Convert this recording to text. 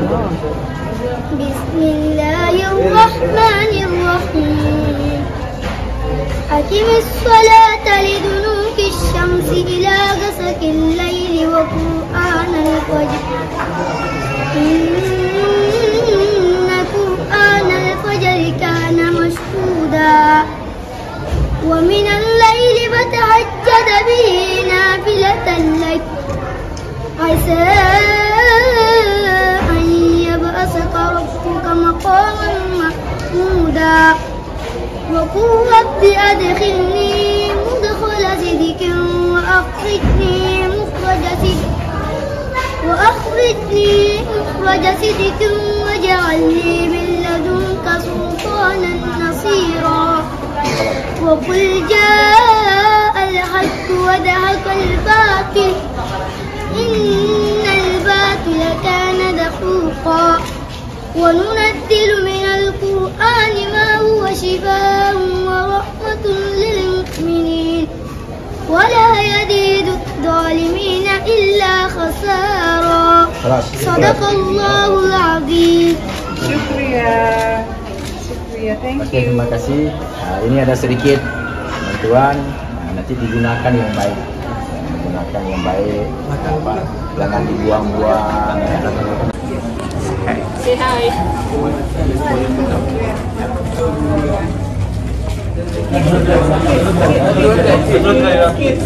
بسم الله الرحمن الرحيم أقم الصلاة لدلوك الشمس إلى غسق الليل وقرآن الفجر إن قرآن الفجر كان مشهودا ومن الليل فتهجد به نافلة لك عسى أن يبعثك ربك مقاما محمودا وقل رب أدخلني مدخل صدق وأخرجني مخرج صدق واجعل لي من لدنك سلطانا نصيرا وقل جاء الحق وزهق الباطل إن الباطل كان زهوقا وننزل من القرآن ما هو شفاء ورحمة للمؤمنين ولا يزيد الظالمين إلا خسارا. صدق الله العظيم. Syukriya. Thank you. Terima kasih. Ini ada sedikit bantuan. Nanti digunakan yang baik. Jangan dibuang-buang. Say hi. Kids.